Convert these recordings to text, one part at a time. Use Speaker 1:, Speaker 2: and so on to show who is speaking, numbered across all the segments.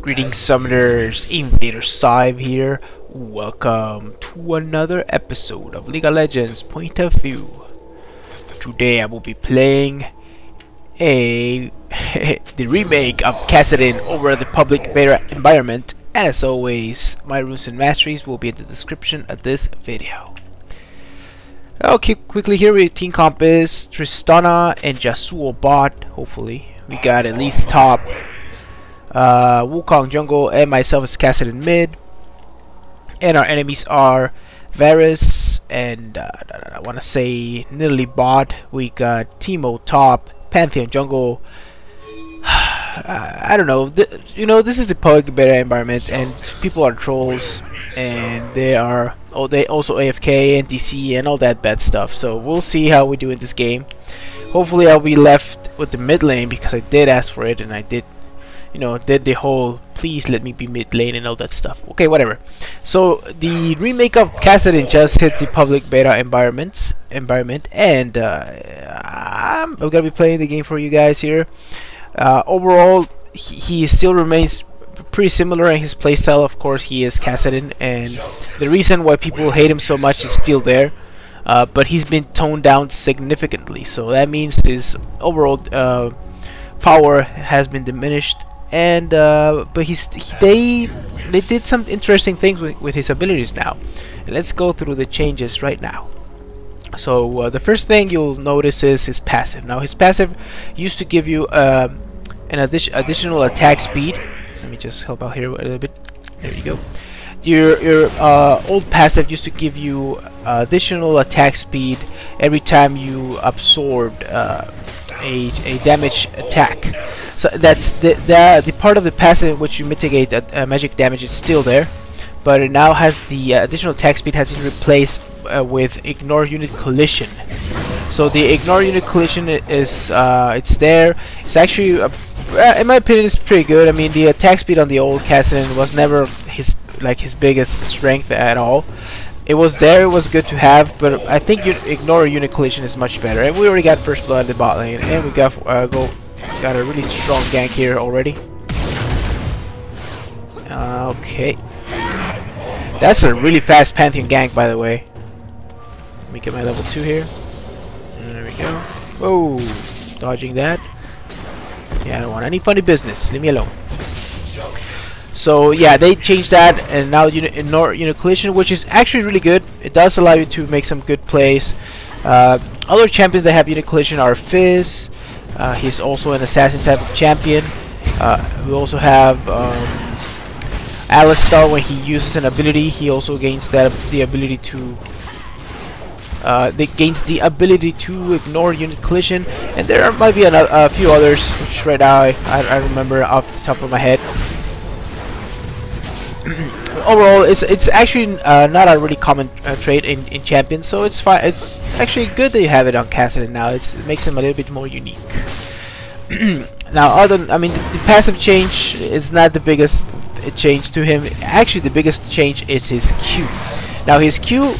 Speaker 1: Greetings summoners, InvaderXive here. Welcome to another episode of League of Legends Point of View. Today I will be playing the remake of Kassadin over the public beta environment, and as always, my runes and masteries will be in the description of this video. Okay, quickly here with team comp is Tristana and Yasuo bot. Hopefully we got at least top Wukong jungle and myself as Kassadin mid, and our enemies are Varus and I want to say Nidalee bot. We got Teemo top, Pantheon jungle. I don't know. This is the public beta environment, and people are trolls, and they also AFK and DC and all that bad stuff. So we'll see how we do in this game. Hopefully, I'll be left with the mid lane because I did ask for it, and I did. Did the whole please let me be mid lane and all that stuff. Okay, whatever. So the remake of Kassadin just hit the public beta environment, and I'm gonna be playing the game for you guys here. Overall, he still remains pretty similar in his playstyle. Of course, he is Kassadin, and the reason why people hate him so much is still there. But he's been toned down significantly, so that means his overall power has been diminished. And but they did some interesting things with his abilities now, and let's go through the changes right now. So the first thing you'll notice is his passive. Now his passive used to give you an additional attack speed. Let me just help out here a little bit. There you go. Your old passive used to give you additional attack speed every time you absorbed a damage attack. So that's the part of the passive in which you mitigate magic damage is still there, but it now has the additional attack speed has been replaced with ignore unit collision. So the ignore unit collision is it's there. It's actually in my opinion it's pretty good. I mean, the attack speed on the old Kassadin was never his biggest strength at all. It was there, it was good to have, but I think ignore unit collision is much better. And we already got first blood in the bot lane, and we got a really strong gank here already. Okay, that's a really fast Pantheon gank, by the way. Let me get my level 2 here. There we go. Whoa, dodging that. Yeah, I don't want any funny business. Leave me alone. So yeah, they changed that, and now ignore unit collision, which is actually really good. It does allow you to make some good plays. Other champions that have unit collision are Fizz. He's also an assassin type of champion. We also have Alistar. When he uses an ability, he also gains the ability to ignore unit collision. And there might be a few others, which right now I remember off the top of my head. Overall, it's actually not a really common trait in champions, so it's fine. It's actually good that you have it on Kassadin now. It makes him a little bit more unique. Now, the passive change is not the biggest change to him. Actually, the biggest change is his Q. Now, his Q,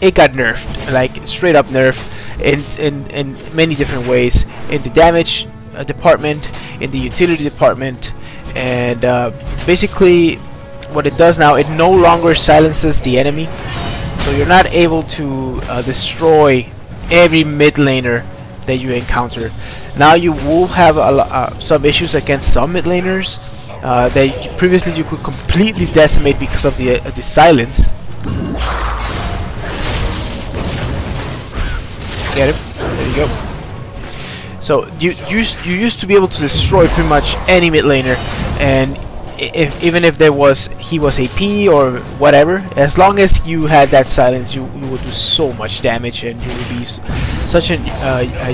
Speaker 1: it got nerfed, like straight up nerfed, in many different ways. In the damage department, in the utility department, and basically, what it does now, it no longer silences the enemy, so you're not able to destroy every mid laner that you encounter. Now you will have some issues against some mid laners that previously you could completely decimate because of the silence. Get him? There you go. So you used to be able to destroy pretty much any mid laner, and even if he was AP or whatever, as long as you had that silence, you would do so much damage, and you would be such a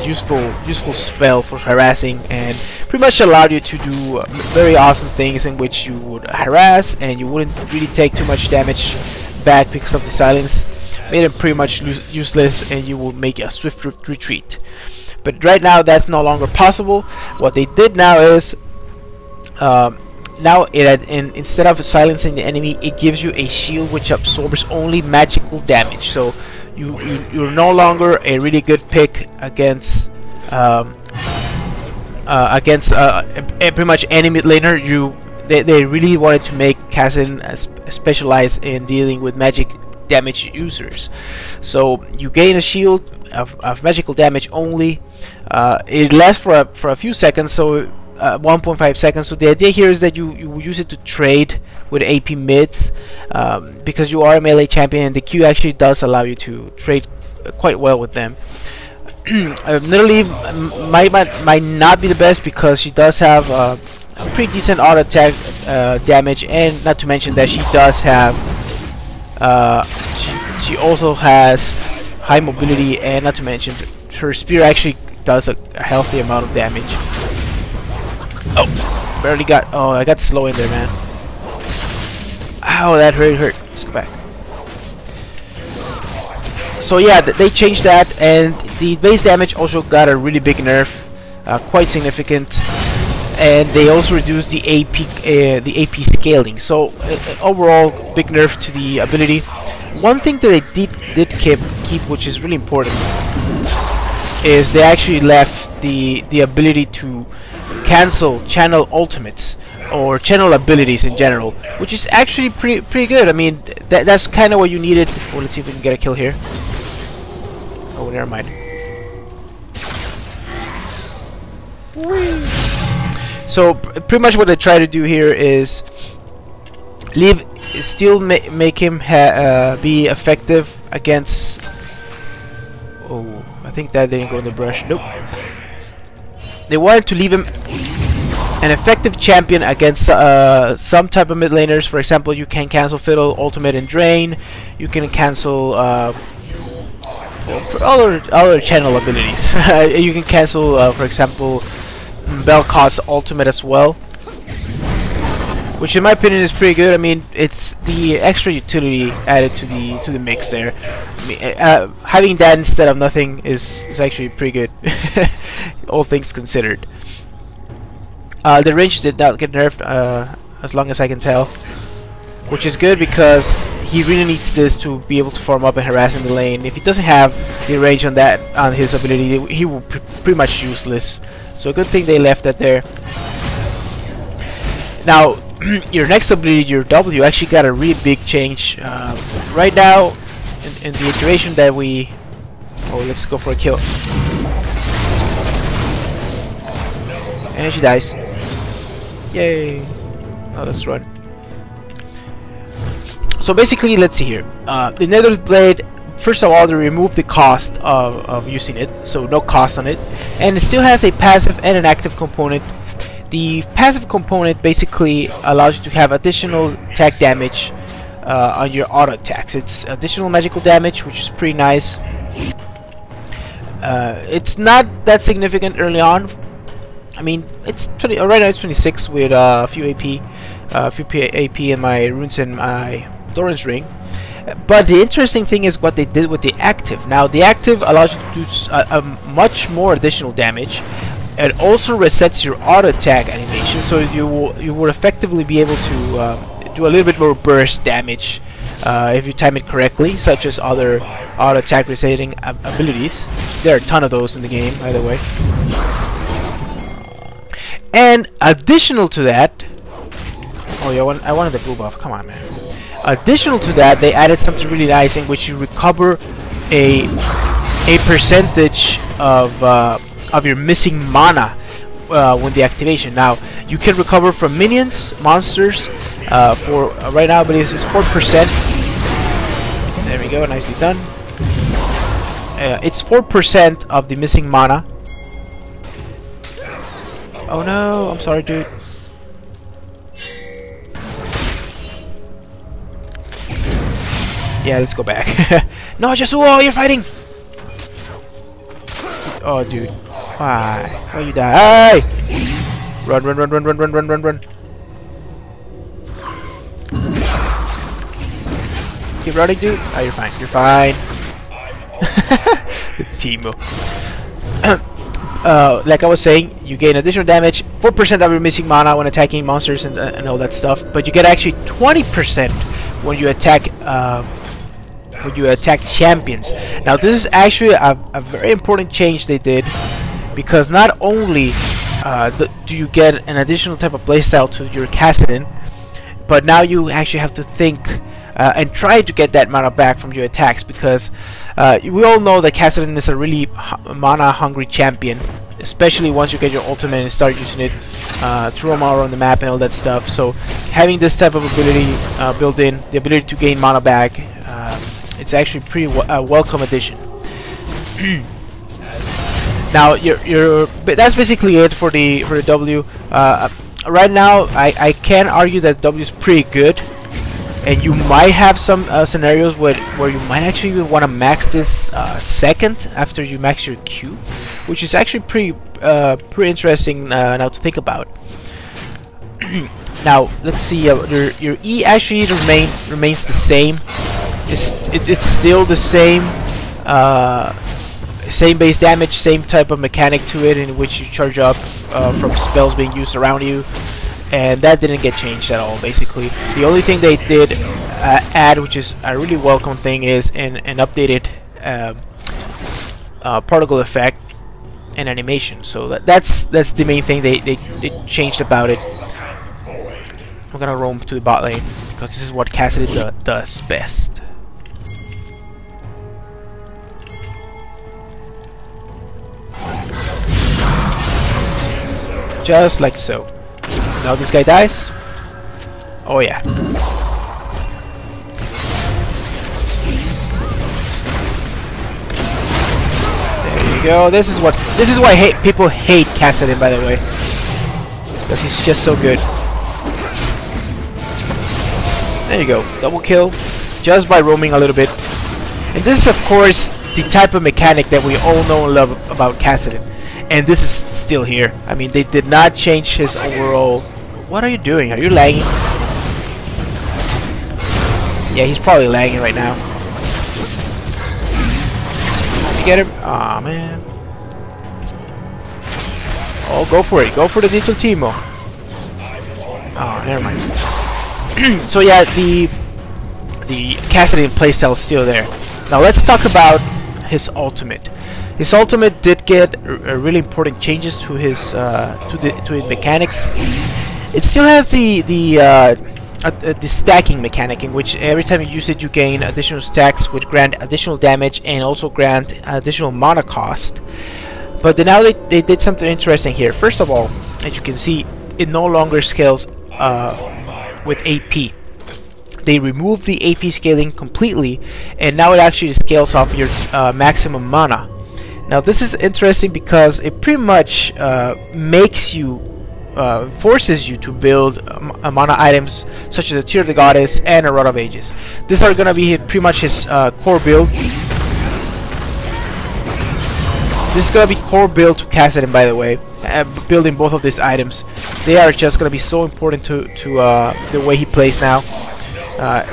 Speaker 1: useful spell for harassing, and pretty much allowed you to do very awesome things in which you would harass and you wouldn't really take too much damage back because of the silence. Made it pretty much useless, and you will make a swift retreat. But right now that's no longer possible. What they did now is now instead of silencing the enemy, it gives you a shield which absorbs only magical damage. So you're no longer a really good pick against pretty much any mid laner. they really wanted to make Kassadin specialize in dealing with magic damage users. So you gain a shield of magical damage only. It lasts for a few seconds, so 1.5 seconds. So the idea here is that you use it to trade with AP mids, because you are a melee champion, and the Q actually does allow you to trade quite well with them. Nidalee might not be the best because she does have a pretty decent auto attack damage, and not to mention that she does have she also has high mobility, and not to mention her spear actually does a healthy amount of damage. Oh, barely got. Oh, I got slow in there, man. Ow, that really hurt. Let's go back. So yeah, they changed that, and the base damage also got a really big nerf, quite significant, and they also reduced the AP scaling. So overall, big nerf to the ability. One thing that they did keep, which is really important, is they actually left the ability to cancel channel ultimates or channel abilities in general, which is actually pretty good. I mean, that's kind of what you needed. Oh, let's see if we can get a kill here. Oh, never mind. Whee. So pretty much what I try to do here is still make him be effective against. Oh, I think that didn't go in the brush. Nope. They wanted to leave him an effective champion against some type of mid laners. For example, you can cancel Fiddle, Ultimate, and Drain. You can cancel other channel abilities. You can cancel, for example, Belcott's Ultimate as well, which in my opinion is pretty good. I mean, it's the extra utility added to the mix there. I mean, having that instead of nothing is actually pretty good, all things considered. The range did not get nerfed, as long as I can tell, which is good because he really needs this to be able to farm up and harass in the lane. If he doesn't have the range on his ability, he will pretty much useless. So a good thing they left that there. Now, your next ability, your W, actually got a really big change. Right now, in the iteration that we... Oh, let's go for a kill. And she dies. Yay! Now let's run. So basically, let's see here. The Nether Blade, first of all, they removed the cost of using it, so no cost on it, and it still has a passive and an active component. The passive component basically allows you to have additional attack damage on your auto attacks. It's additional magical damage, which is pretty nice. It's not that significant early on. I mean, it's 20 right now. It's 26 with a few AP in my runes and my Doran's ring. But the interesting thing is what they did with the active. Now, the active allows you to do much more additional damage. It also resets your auto attack animation, so you will effectively be able to do a little bit more burst damage if you time it correctly, such as other auto attack resetting abilities. There are a ton of those in the game, by the way. And additional to that, oh yeah, I wanted the blue buff. Come on, man. Additional to that, they added something really nice in which you recover a percentage of your missing mana when the activation. Now, you can recover from minions, monsters. For right now, but it's 4%. There we go, nicely done. It's 4% of the missing mana. Oh no, I'm sorry, dude. Yeah, let's go back. No, Yasuo, you're fighting! Oh, dude. Why? Why you die? Hey! Run, run, run, run, run, run, run, run, run. Keep running, dude. Oh, you're fine. You're fine. The Teemo. Like I was saying, you gain additional damage, 4% of your missing mana when attacking monsters and all that stuff. But you get actually 20% when you attack champions. Now, this is actually a very important change they did, because not only do you get an additional type of playstyle to your Kassadin, but now you actually have to think and try to get that mana back from your attacks, because we all know that Kassadin is a really mana hungry champion, especially once you get your ultimate and start using it to roam around the map and all that stuff. So having this type of ability built in, the ability to gain mana back, it's actually pretty welcome addition. Now that's basically it for the W. Right now I can argue that W is pretty good, and you might have some scenarios where you might actually even want to max this second after you max your Q, which is actually pretty interesting now to think about. Now let's see, your E actually remains the same. It's still the same same base damage, same type of mechanic to it, in which you charge up from spells being used around you, and that didn't get changed at all. Basically, the only thing they did add, which is a really welcome thing, is an updated particle effect and animation. So that's the main thing they changed about it. I'm gonna roam to the bot lane because this is what Kassadin does best. Just like so. Now this guy dies. Oh yeah. There you go. This is why people hate Kassadin, by the way, because he's just so good. There you go. Double kill just by roaming a little bit. And this is of course the type of mechanic that we all know and love about Kassadin. And this is still here. I mean, they did not change his overall. What are you doing? Are you lagging? Yeah, he's probably lagging right now. Did you get him? Aw, man. Oh, go for it. Go for the Digital Teemo. Oh, never mind. So yeah, the Kassadin playstyle is still there. Now let's talk about his ultimate. His ultimate did get really important changes to his mechanics. It still has the stacking mechanic, in which every time you use it, you gain additional stacks, which grant additional damage and also grant additional mana cost. But then now they did something interesting here. First of all, as you can see, it no longer scales with AP. They removed the AP scaling completely, and now it actually scales off your maximum mana. Now this is interesting because it pretty much makes you, forces you to build mana items such as a Tear of the Goddess and a Rod of Ages. These are gonna be pretty much his core build. This is gonna be core build to Kassadin, by the way. Building both of these items, they are just gonna be so important to the way he plays now.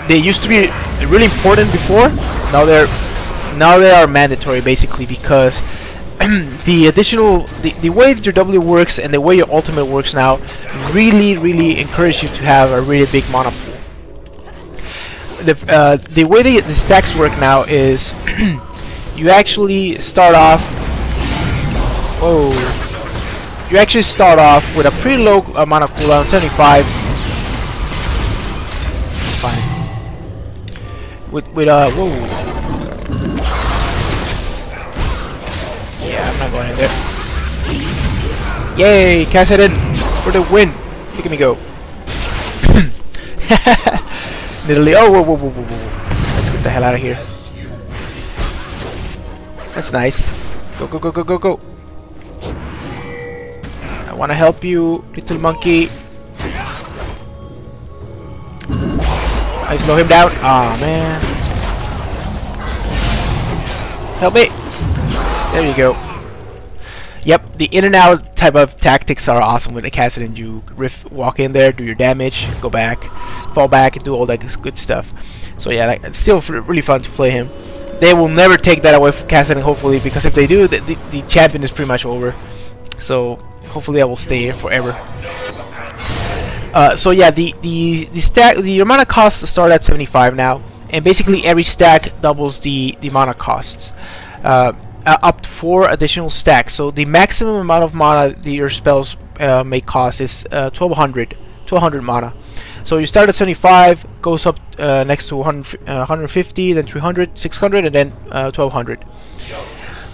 Speaker 1: They used to be really important before. Now they are mandatory, basically, because the way your W works and the way your ultimate works now really encourage you to have a really big mana pool. The way the stacks work now is you actually start off. Whoa! You actually start off with a pretty low amount of cooldown, 75. Fine. With whoa. Yeah, I'm not going in there. Yay, Kassadin for the win. Look at me go. Literally. Oh, whoa. Let's get the hell out of here. That's nice. Go. I want to help you, little monkey. I slow him down. Aw, man. Help me. There you go. Yep, the in and out type of tactics are awesome with the Kassadin. You walk in there, do your damage, go back, fall back, and do all that good stuff. So yeah, it's still really fun to play him. They will never take that away from Kassadin, hopefully, because if they do, the champion is pretty much over. So hopefully I will stay here forever. So yeah, the mana costs start at 75 now, and basically every stack doubles the mana costs. up to 4 additional stacks. So the maximum amount of mana that your spells may cost is 1200 mana. So you start at 75, goes up next to 150, then 300, 600, and then 1200.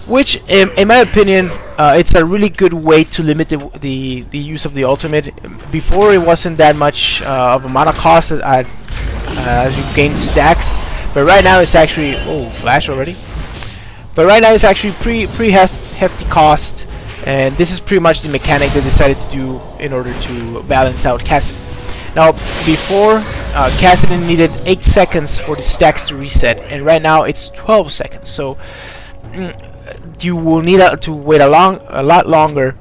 Speaker 1: Which, in my opinion, it's a really good way to limit the use of the ultimate. Before, it wasn't that much of a mana cost as you gain stacks, but right now it's actually flash already. But right now it's actually pretty hefty cost, and this is pretty much the mechanic they decided to do in order to balance out Kassadin. Now, before, Kassadin needed 8 seconds for the stacks to reset, and right now it's 12 seconds. So you will need to wait a lot longer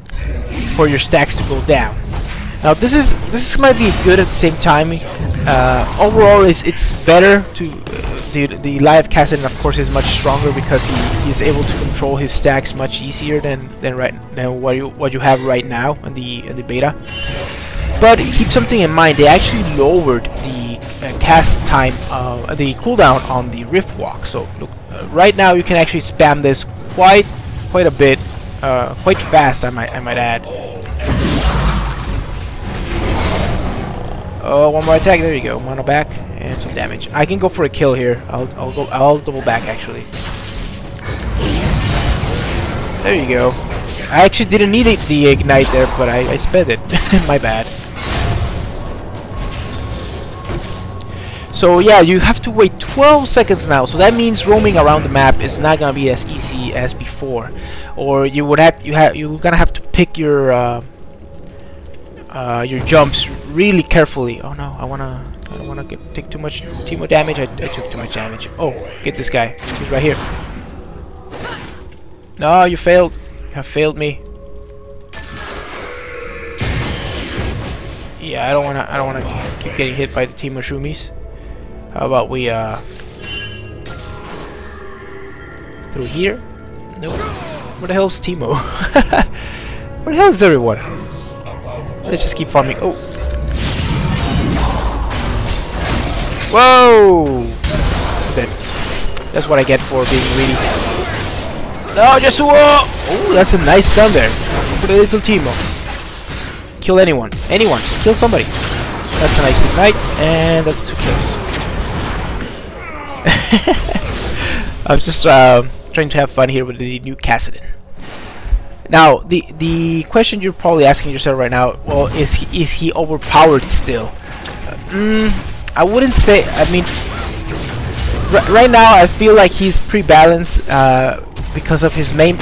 Speaker 1: for your stacks to go down. Now this might be good at the same time. Overall, it's better to the live Kassadin, of course, is much stronger because he is able to control his stacks much easier than what you have right now in the beta. But keep something in mind: they actually lowered the cast time, the cooldown on the Rift Walk. So look, right now you can actually spam this quite a bit, quite fast. I might add. Oh, one more attack. There you go. Mono back and some damage. I can go for a kill here. I'll double back actually. There you go. I actually didn't need the ignite there, but I sped it. My bad. So yeah, you have to wait 12 seconds now. So that means roaming around the map is not gonna be as easy as before, or you're gonna have to pick your jumps really carefully. Oh no, I don't wanna take too much Teemo damage. I took too much damage. Oh, get this guy. He's right here. No, you failed. You have failed me. Yeah, I don't wanna keep getting hit by the Teemo Shumis. How about we through here? No. Where the hell's Teemo? Where the hell is everyone? Let's just keep farming. Oh. Whoa! That's what I get for being greedy. No, just oh, that's a nice stun there. For the little Teemo. Kill anyone. Anyone. Just kill somebody. That's a nice ignite, and that's 2 kills. I'm just trying to have fun here with the new Kassadin. Now, the question you're probably asking yourself right now, well, is he overpowered still? I wouldn't say. I mean, right now I feel like he's pretty balanced because of his main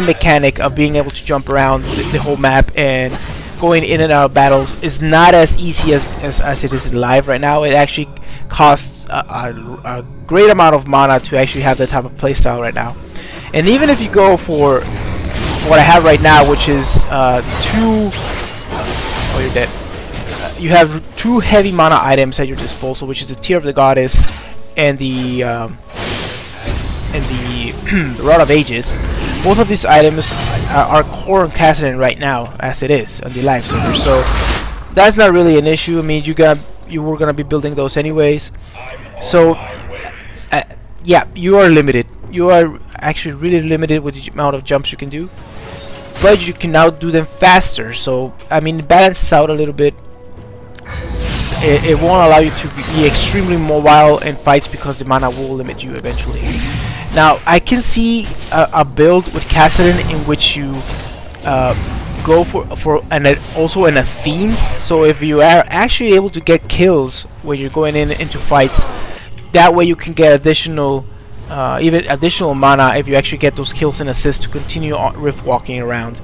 Speaker 1: mechanic of being able to jump around the whole map, and going in and out of battles is not as easy as it is in live right now. It actually costs a great amount of mana to actually have that type of playstyle right now. And even if you go for what I have right now, which is 2 oh, you're dead. You have 2 heavy mana items at your disposal, which is the Tear of the Goddess and the Rod of Ages. Both of these items are core on Kassadin right now, as it is on the live server. So that's not really an issue. I mean, you were gonna be building those anyways. So yeah, you are limited. You are actually really limited with the amount of jumps you can do, but you can now do them faster. So I mean, it balances out a little bit. It won't allow you to be extremely mobile in fights because the mana will limit you eventually. Now I can see a build with Kassadin in which you go for also an Athenes. So if you are actually able to get kills when you're going into fights, that way you can get additional even additional mana if you actually get those kills and assists to continue on rift walking around.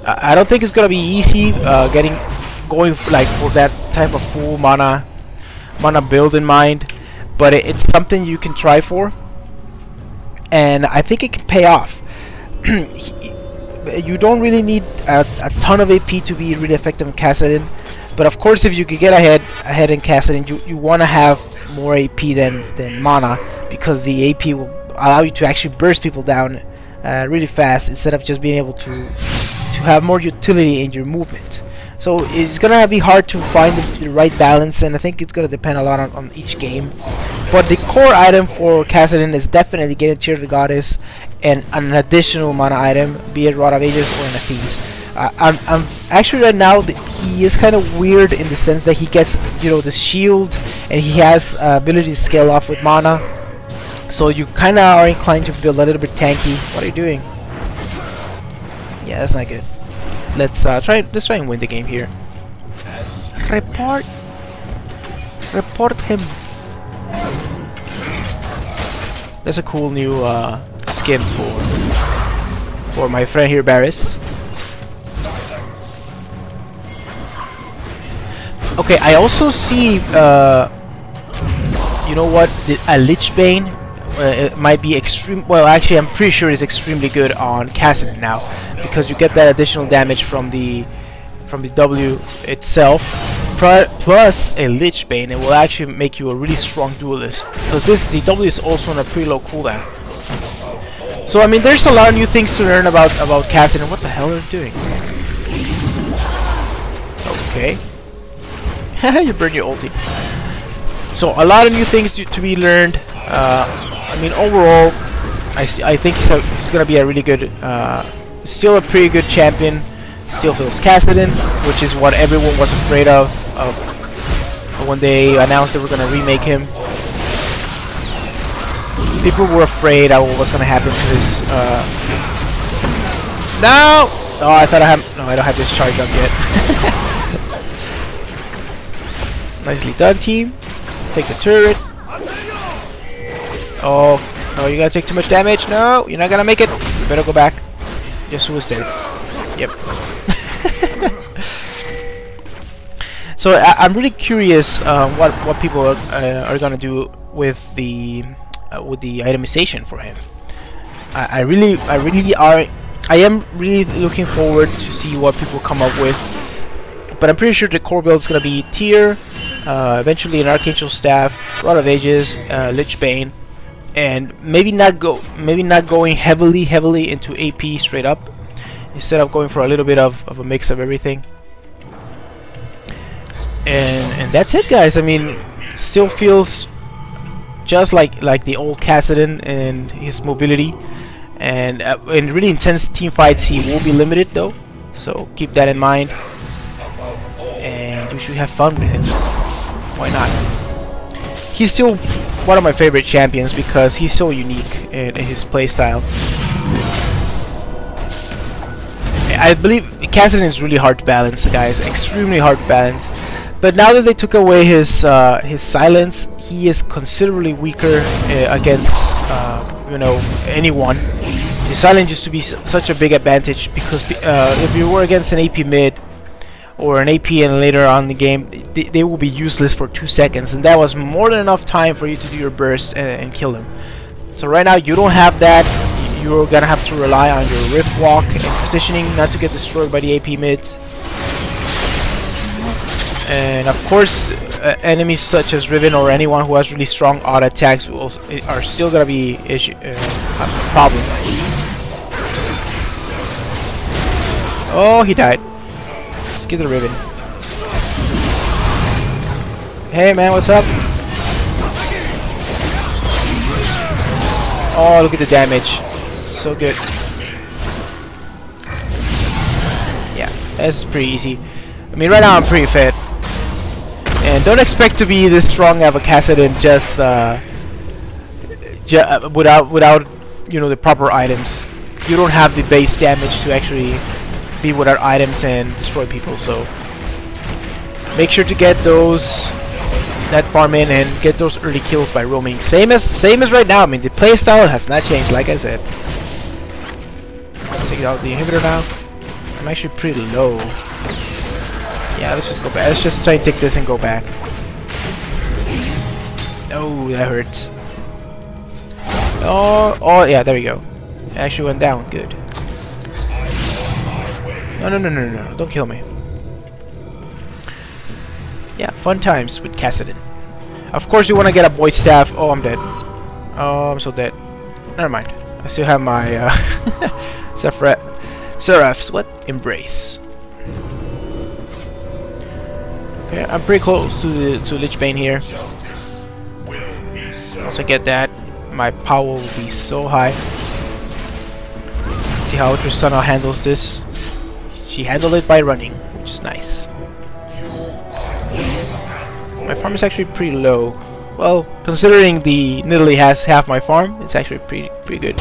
Speaker 1: I don't think it's gonna be easy going for that type of full mana build in mind, but it's something you can try for, and I think it can pay off. You don't really need a ton of AP to be really effective in Kassadin, but of course if you could get ahead in Kassadin, you want to have more AP than mana, because the AP will allow you to actually burst people down really fast instead of just being able to have more utility in your movement. So it's gonna be hard to find the right balance, and I think it's gonna depend a lot on each game. But the core item for Kassadin is definitely getting Tear of the Goddess and an additional mana item, be it Rod of Ages or an Athenes. I'm actually right now he is kind of weird in the sense that he gets, you know, the shield, and he has ability to scale off with mana. So you kind of are inclined to build a little bit tanky. What are you doing? Yeah, that's not good. Let's try and win the game here. Report him. That's a cool new skin for my friend here, Barris. Okay, I also see, you know what, a Lich Bane it might be extreme. Well, actually, I'm pretty sure it's extremely good on Kassadin now, because you get that additional damage from the W itself, plus a Lich Bane. It will actually make you a really strong duelist, because the W is also on a pretty low cooldown. So I mean, there's a lot of new things to learn about Kassadin. What the hell are you doing? Okay. You burn your ulti. So a lot of new things to be learned. I mean, overall, I think he's gonna be a really good, still a pretty good champion. Still feels Kassadin, which is what everyone was afraid of when they announced they were gonna remake him. People were afraid of what was gonna happen to his. No! Oh, I thought I have. No, I don't have this charge up yet. Nicely done, team. Take the turret. Oh, no, you gotta take too much damage. No, you're not gonna make it. You better go back. Guess who was dead? Yep. So I'm really curious what people are gonna do with the itemization for him. I am really looking forward to see what people come up with. But I'm pretty sure the core build is gonna be Tier, eventually an Archangel Staff, Rod of Ages, Lich Bane, and maybe not going heavily into AP straight up, instead of going for a little bit of a mix of everything. And that's it, guys. I mean, still feels just like the old Kassadin and his mobility, and in really intense team fights he will be limited though, so keep that in mind. And you should have fun with him. Why not? He's still one of my favorite champions because he's so unique in his playstyle. I believe Kassadin is really hard to balance, guys. Extremely hard to balance. But now that they took away his silence, he is considerably weaker against you know, anyone. His silence used to be such a big advantage because if you were against an AP mid or an AP and later on in the game, they will be useless for 2 seconds, and that was more than enough time for you to do your burst and kill them. So right now you don't have that. You're gonna have to rely on your Rift Walk and positioning not to get destroyed by the AP mids. And of course, enemies such as Riven or anyone who has really strong auto attacks are still gonna be a problem. Oh, he died. Let's get the Riven. Hey man, what's up? Oh, look at the damage. So good. Yeah, that's pretty easy. I mean, right now I'm pretty fit. And don't expect to be this strong of a Kassadin just without you know, the proper items. You don't have the base damage to actually be without items and destroy people. So make sure to get those that farm in and get those early kills by roaming. Same as right now. I mean, the playstyle has not changed, like I said. Let's take out the inhibitor now. I'm actually pretty low. Yeah, let's just go back. Let's just try and take this and go back. Oh, that hurts. Oh, yeah, there we go. It actually went down. Good. No, don't kill me. Yeah, fun times with Kassadin. Of course, you want to get a Void Staff. Oh, I'm dead. Oh, I'm so dead. Never mind. I still have my Seraph's what? Embrace. Okay, I'm pretty close to Lich Bane here. Once I get that, my power will be so high. See how Tristana handles this. She handled it by running, which is nice. My farm is actually pretty low. Well, considering the Nidalee has half my farm, it's actually pretty good.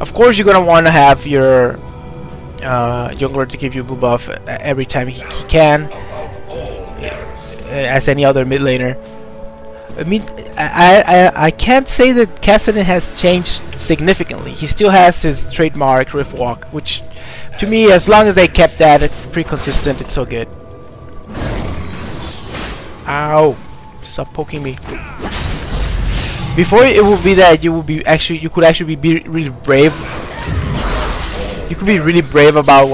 Speaker 1: Of course, you're gonna want to have your jungler to give you blue buff every time he can, as any other mid laner. I mean, I can't say that Kassadin has changed significantly. He still has his trademark Rift Walk, which, to me, as long as they kept that pretty consistent, it's so good. Ow! Stop poking me. Before it would be that you could actually be really brave. You could be really brave about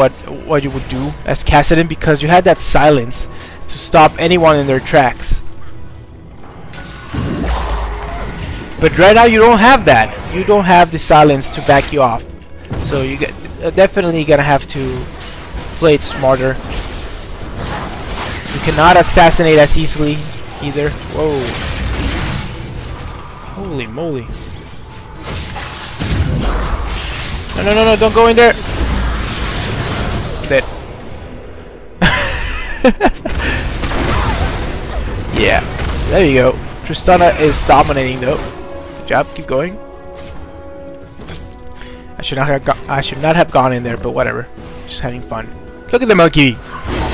Speaker 1: what you would do as Kassadin, because you had that silence to stop anyone in their tracks. But right now you don't have that. You don't have the silence to back you off. So you definitely gonna have to play it smarter. You cannot assassinate as easily either. Whoa. Holy moly. No, don't go in there. Dead. Yeah, there you go. Tristana is dominating though. Good job, keep going. I should not have gone in there, but whatever. Just having fun. Look at the monkey.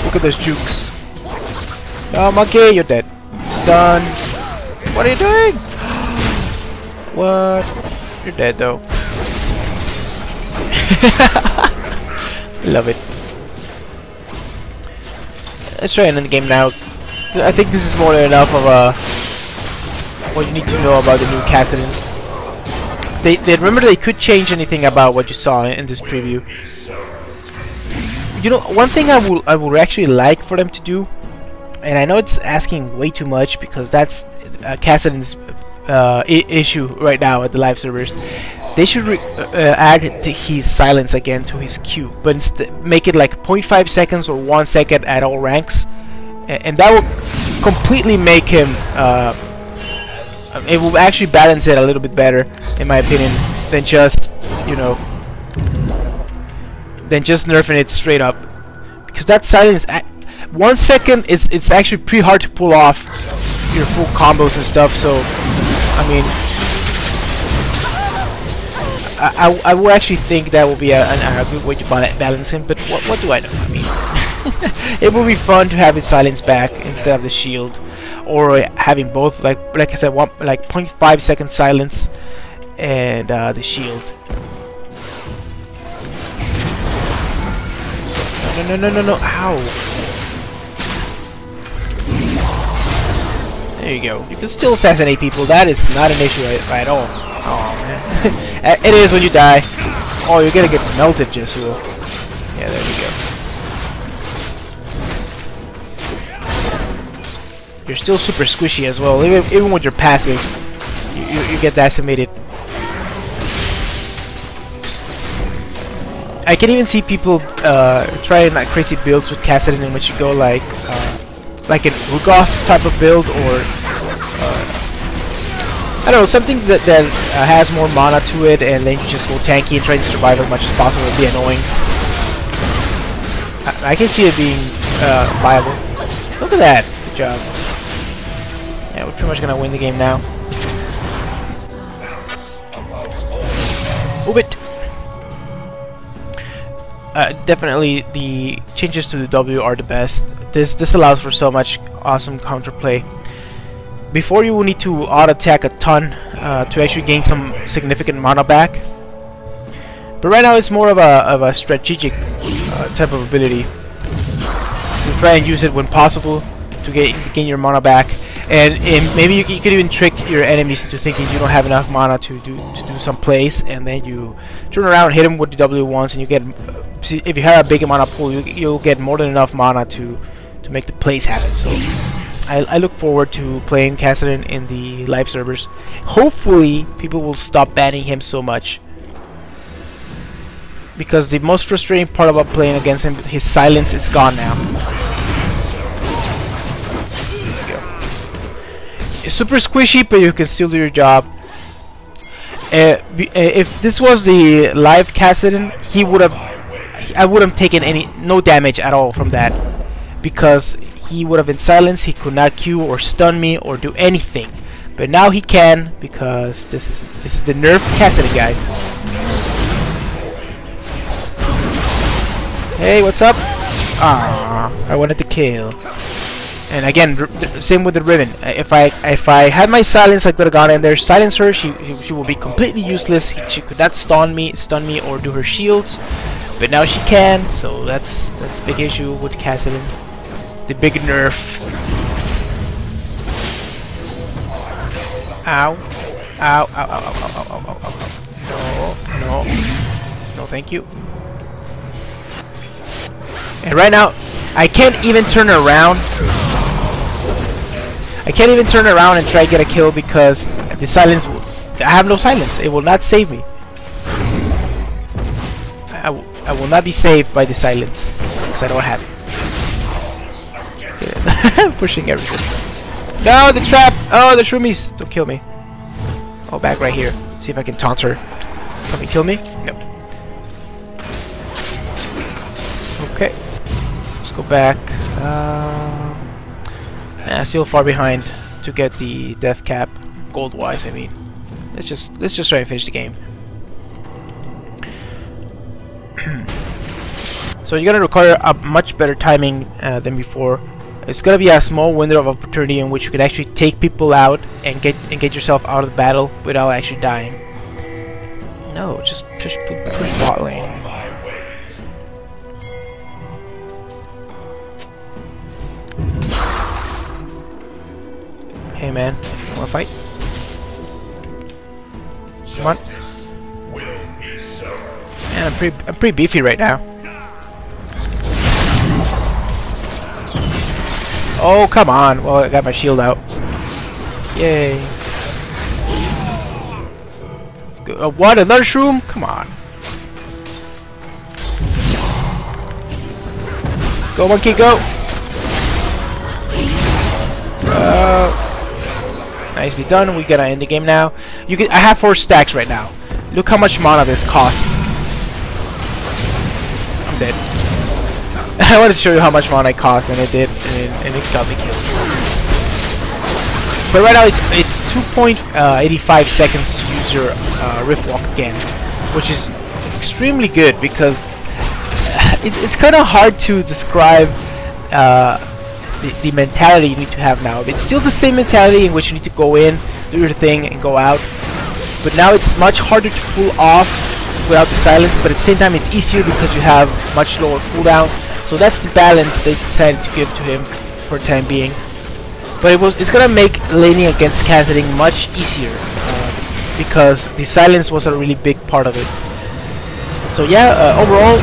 Speaker 1: Look at those jukes. No, monkey, you're dead. Stun. What are you doing? What? You're dead though. Love it. Let's try an end game now. I think this is more than enough of what you need to know about the new Kassadin. They remember they could change anything about what you saw in this preview. You know, one thing I would actually like for them to do, and I know it's asking way too much because that's Kassadin's issue right now at the live servers. They should add his silence again to his Q, but make it like 0.5 seconds or 1 second at all ranks, and that will completely make him. It will actually balance it a little bit better, in my opinion, than just, you know, nerfing it straight up. Because that silence, 1 second, it's actually pretty hard to pull off your full combos and stuff. So, I mean, I would actually think that would be a good way to balance him. But what do I know? I mean, it would be fun to have his silence back instead of the shield, or having both, like I said, like 0.5 second silence and the shield. No! Ow! There you go. You can still assassinate people. That is not an issue at all. Oh man, it is when you die. Oh, you're gonna get melted, Jesuo. Yeah, there you go. You're still super squishy as well. Even with your passive, you get decimated. I can even see people trying like crazy builds with Kassadin, in which you go like an Urgoth type of build, or I don't know, something that has more mana to it, and then you just go tanky and try to survive as much as possible. It'd be annoying. I can see it being viable. Look at that. Good job. Yeah, we're pretty much gonna win the game now. Move it. Definitely the changes to the W are the best. This allows for so much awesome counterplay. Before, you will need to auto attack a ton to actually gain some significant mana back. But right now it's more of a strategic type of ability. You try and use it when possible to gain your mana back, and maybe you could even trick your enemies into thinking you don't have enough mana to do some plays, and then you turn around and hit them with the W once, and you get. If you have a big mana pool, you'll get more than enough mana to make the plays happen. So I look forward to playing Kassadin in the live servers. Hopefully people will stop banning him so much, because the most frustrating part about playing against him, his silence is gone now. There you go. It's super squishy, but you can still do your job. If this was the live Kassadin, he would have. I would have taken no damage at all from that, because he would have been silenced. He could not Q or stun me or do anything. But now he can, because this is the nerf Kassadin, guys. Hey, what's up? Ah, I wanted to kill. And again, same with the ribbon. If I had my silence, I could have gone in there, silenced her. She will be completely useless. She could not stun me, or do her shields. But now she can, so that's a big issue with Kassadin. The big nerf. Ow. Ow, ow, ow, ow, ow, ow, ow, ow, ow. No, no. No, thank you. And right now, I can't even turn around. I can't even turn around and try to get a kill because the silence. I have no silence. It will not save me. I will not be saved by the silence because I don't have it. Pushing everything. No, the trap! Oh, the shroomies! Don't kill me. Oh, back right here. See if I can taunt her. Can kill me? No. Okay. Let's go back. Still far behind to get the death cap, gold wise. I mean, let's just try and finish the game. So you're gonna require a much better timing than before. It's gonna be a small window of opportunity in which you can actually take people out and get yourself out of the battle without actually dying. No, just push bot lane. Hey man, wanna fight? Come on. Man, I'm pretty beefy right now. Oh, come on. Well, I got my shield out. Yay. What? Another shroom? Come on. Go, monkey, go. Nicely done. We gotta end the game now. I have 4 stacks right now. Look how much mana this costs. I'm dead. I wanted to show you how much mana it costs, and it did, and it got me killed. But right now it's 2.85 seconds to use your Rift Walk again, which is extremely good because it's kind of hard to describe the mentality you need to have now. It's still the same mentality in which you need to go in, do your thing, and go out. But now it's much harder to pull off without the silence, but at the same time it's easier because you have much lower cooldown. So that's the balance they decided to give to him for the time being. But it's gonna make laning against Kassadin much easier because the silence was a really big part of it. So yeah, overall,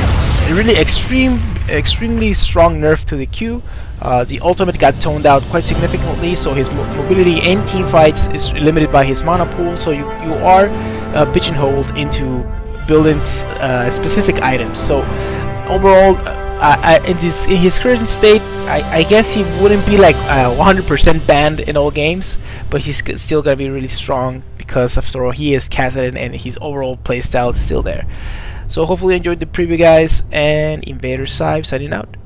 Speaker 1: a really extremely strong nerf to the Q. The ultimate got toned out quite significantly, so his mobility in team fights is limited by his mana pool. So you are pigeonholed into building specific items. So overall, in his current state, I guess he wouldn't be like 100% banned in all games, but he's still gonna be really strong because after all he is Kassadin and his overall playstyle is still there. So hopefully you enjoyed the preview, guys, and InvaderXive signing out.